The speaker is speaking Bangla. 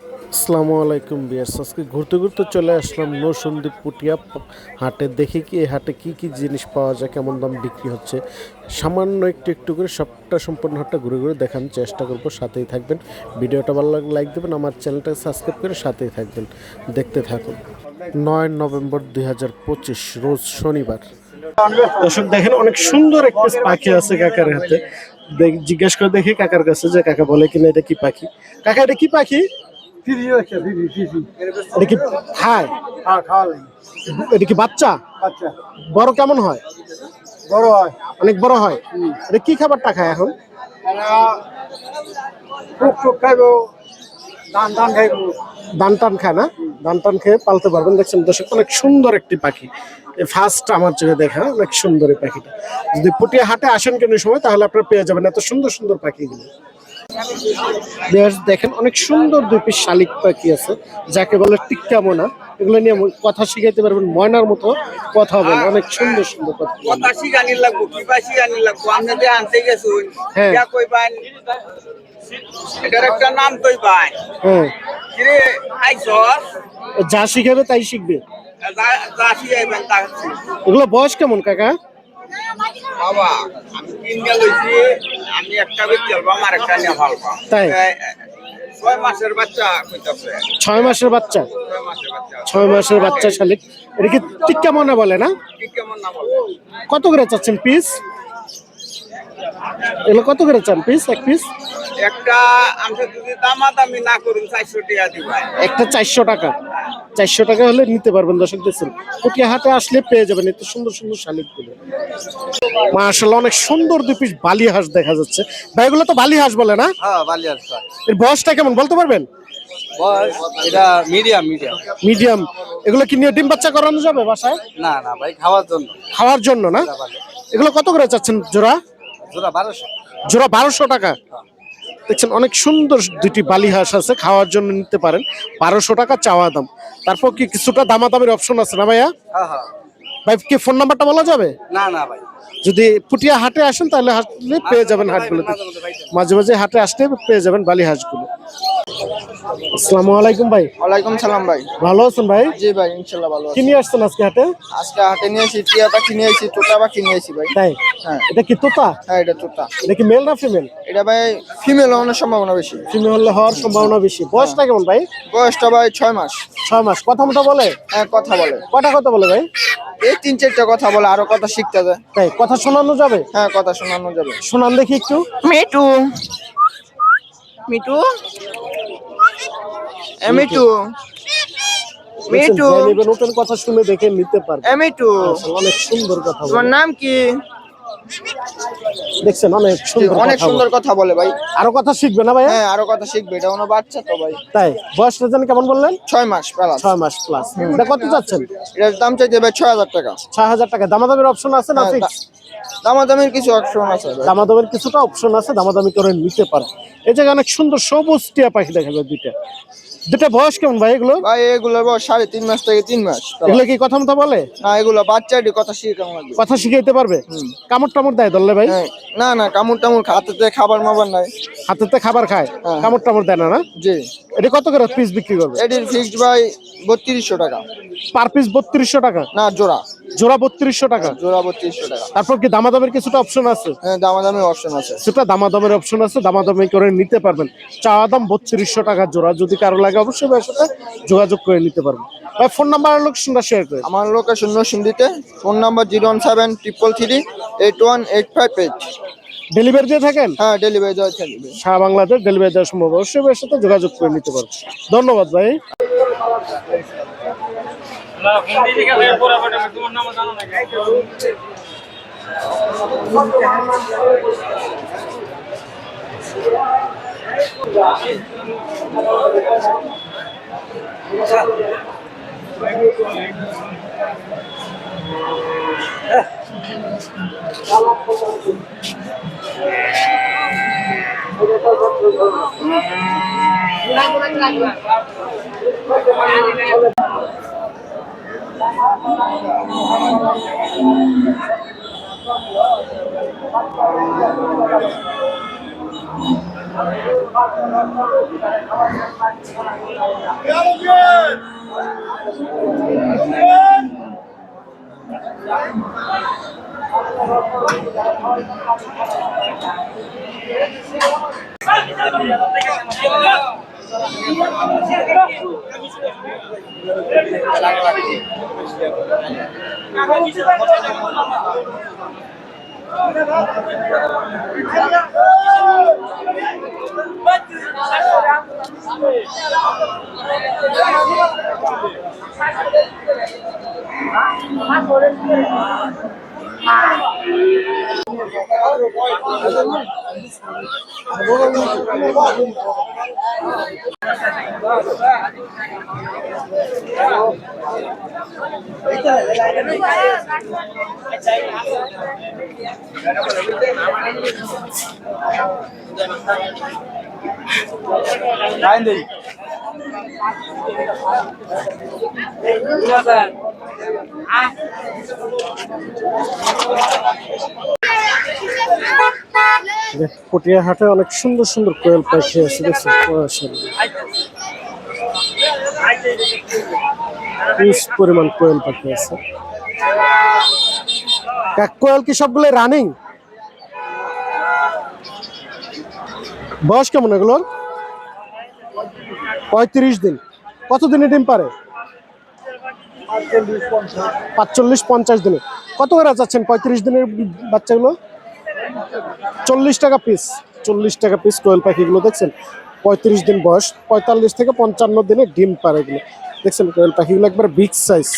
আসসালামু আলাইকুম বিয়ার্স, আজকে ঘুরতে ঘুরতে চলে আসলাম নৌসন্দীপ পুটিয়া হাটে। দেখি কি এই হাটে কি কি জিনিস পাওয়া যায়, কেমন দাম বিক্রি হচ্ছে। সামান্য একটু একটু করে সবটা সম্পূর্ণ হাটটা ঘুরে ঘুরে দেখানোর চেষ্টা করব। সাথেই থাকবেন, ভিডিওটা ভালো লাগলে লাইক দেবেন, আমার চ্যানেলটা সাবস্ক্রাইব করে সাথেই থাকবেন, দেখতে থাকুন। 9 নভেম্বর 2025 রোজ শনিবার। দর্শক দেখেন, অনেক সুন্দর একটা পাখি আছে কাকার হাতে। জিজ্ঞেস করে দেখি কাকার কাছে, যে কাকা বলে কিনা এটা কি পাখি। কাকা এটা কি পাখি? এটা কি খায়? এটা কি বাচ্চা? বড় কেমন হয়? বড় হয়, অনেক বড় হয়। এটা কি খাবারটা খায় এখন? টুক খাইবো, ধান ধান খাইবো। ধান টান খায় না? ধান টান খেয়ে পালতে পারবেন। দেখছেন দর্শক, অনেক সুন্দর একটি পাখি। ফার্স্ট আমার চোখে দেখা অনেক সুন্দর এই পাখিটা। যদি পুটিয়া হাটে আসেন কোনো সময়, তাহলে আপনারা পেয়ে যাবেন এত সুন্দর সুন্দর পাখিগুলো। দেখেন, অনেক সুন্দর দুই পিস শালিক পাখি আছে, যাকে বলে টিক্কা মোনা। এগুলো নিয়ে কথা শিখাইতে পারবেন, ময়নার মতো কথা বলে। অনেক সুন্দর সুন্দর কথা। কথা শিখানি লাগবো, কি বা শিখানি লাগবো। আপনি যে আনতে গেছুন, হ্যাঁ। ইয়া কইবান, এটার একটা নাম কইবান। হ্যাঁ, কিরে আইছস, যা শিখাবে তাই শিখবে। যা শিখাইবেন তা শিখবে। এগুলো বয়স কেমন কাকা? বাবা, আমি 3 লইছি, আমি একটা বেচে আলবো, আমার একটা নিয়ে ফালবা। তাই? 6 মাসের বাচ্চা কইতাছে। 6 মাসের বাচ্চা? 6 মাসের বাচ্চা। 6 মাসের বাচ্চা শালিক। এটা কি টিক্কা মোনা বলে না? কি কেমন নাম বলবো? কত করে চাচ্ছেন পিস? এগুলো কত করে চান পিস, এক পিস? একটা আমি যদি দামাদামি না করুন 400 টাকা দিবাই। একটা 400 টাকা। 400 টাকা হলে নিতে পারবেন। দর্শক দেখছেন, পুটিয়া হাটে আসলে পেয়ে যাবেন এত সুন্দর সুন্দর শালিকগুলো। মাশাআল্লাহ, অনেক সুন্দর দুই পিস বালি হাঁস দেখা যাচ্ছে। ভাই এগুলো তো বালি হাঁস বলে না? হ্যাঁ, বালিয়ার এর বয়সটা কেমন বলতে পারবেন? বয়স এটা মিডিয়াম মিডিয়াম। মিডিয়াম। এগুলো কি নিয়ে ডিম বাচ্চা করানো যাবে বাসায়? না না ভাই, খাওয়ার জন্য। খাওয়ার জন্য না? এগুলো কত করে চাচ্ছেন জোড়া? জোড়া 1200। জোড়া 1200 টাকা। দেখছেন, অনেক সুন্দর দুটি বালি হাঁস আছে, খাওয়ার জন্য নিতে পারেন। 1200 টাকা চাওয়া দাম। তারপর কি কিছুটা দামাদামের অপশন আছে না ভাইয়া? হ্যাঁ হ্যাঁ। ভাই কি ফোন নাম্বারটা বলা যাবে? না না ভাই, যদি পুটিয়া হাটে আসেন তাহলে হাটলে পেয়ে যাবেন হাটগুলোতে। মাঝে মাঝে হাটে আসলে পেয়ে যাবেন বালি হাঁসগুলো। আসসালামু আলাইকুম ভাই। ওয়ালাইকুম সালাম ভাই। ভালো আছেন ভাই? জি ভাই, ইনশাল্লাহ ভালো কি আছি। নিয়ে আসছেন আজকে হাটে? আজকে হাটে নিয়েছি টিয়া পাখি, নিয়েছি তোতা পাখি, নিয়েছি ভাই। তাই? হ্যাঁ এটা কি তোতা? হ্যাঁ, এটা তোতা। এটা কি মেল না ফিমেল? এটা ভাই ফিমেল হওয়ার সম্ভাবনা বেশি। ফিমেল হওয়ার সম্ভাবনা বেশি। বয়সটা কেমন ভাই? বয়সটা ভাই 6 মাস। 6 মাস। কথা মতো বলে? হ্যাঁ, কথা বলে। কটা কথা বলে ভাই? এই 3-4টা কথা বলে, আরো কথা শিখতে যায়। তাই? কথা শোনানো যাবে? হ্যাঁ, কথা শোনানো যাবে। শোনান দেখি একটু। মিটু মিটু মিটু মিটু নতুন কথা শুনে দেখে নিতে পারবে। মিটু, অনেক সুন্দর কথা তোমার বলে। নাম কি? দেখছেন, অনেক সুন্দর অনেক কথা সুন্দর বলে। কথা বলে ভাই। আরো কথা শিখবে না ভাইয়া? হ্যাঁ, আরো কথা শিখবে। এটা কোনো বাচ্চা তো ভাই। তাই? বয়সটা জানি কেমন বললেন? 6 মাস প্লাস। 6 মাস প্লাস। এটা কত যাচ্ছেন? এটার দাম চাইতে ভাই 6000 টাকা। 6000 টাকা। দামাদামির অপশন আছে না? হ্যাঁ, ফিক্স? দামাদামির কিছু অপশন আছে ভাই। দামাদামির কিছুটা অপশন আছে, দামাদামি করে নিতে পারেন। এই জায়গায় অনেক সুন্দর সবুজ টিয়া পাখি দেখা যায় দুইটা। দুটা বয়স কেমন ভাই এগুলো? ভাই এগুলোর বয়স 3.5 মাস থেকে 3 মাস। এগুলো কি কথা মতো বলে? না, এগুলো বাচ্চাটি কথা শিখানো লাগবে। কথা শিখাইতে পারবে? কামড় টামড় দেয় ধরলে ভাই? হ্যাঁ, না না, কামড় টামড় হাতেতে খাবার মাবার নাই। হাতেতে খাবার খায়, হ্যাঁ। কামড় টামড় দেয় না না? জি। এটা কত করে পিস বিক্রি করবে? এটির ফিক্সড ভাই 3200 টাকা। পার পিস 3200 টাকা? না, জোড়া। জোড়া 3200 টাকা। জোড়া 3200 টাকা। তারপর কি দামাদামের কিছুটা অপশন আছে? হ্যাঁ, দামাদামি অপশন আছে। সেটা দামাদামের অপশন আছে, দামাদামি করে নিতে পারবেন। চাওয়া দাম 3200 টাকা জোড়া। যদি কারো লাগে অবশ্যই ভাইয়ের সাথে যোগাযোগ করে নিতে পারবেন। ভাই ফোন নাম্বার আর লোকেশনটা শেয়ার করে। আমার লোকেশন নরসিংদীতে। Phone number 01733381858। ডেলিভারি দিয়ে থাকেন? হ্যাঁ, ডেলিভারি দেওয়া থাকবে। সারা বাংলাদেশ ডেলিভারি দেওয়া সম্ভব। অবশ্যই ভাইয়ের সাথে যোগাযোগ করে নিতে পারবেন। ধন্যবাদ ভাই। পটিয়া হাটে অনেক সুন্দর সুন্দর কোয়েল পাখি আছে দেখছেন পরিমাণ কোয়েল পাখি আছে। কোয়েল কি সবগুলো রানিং? বয়স কেমন এগুলোর? 35 দিন। কতদিনে ডিম পারে? 45-50 দিনে। কত করে যাচ্ছেন 35 দিনের বাচ্চাগুলো? 40 টাকা পিস। 40 টাকা পিস কোয়েল পাখিগুলো দেখছেন 35 দিন বয়স, 45 থেকে 55 দিনে ডিম পারে এগুলো দেখছেন। কোয়েল পাখিগুলো একবার বিগ সাইজ।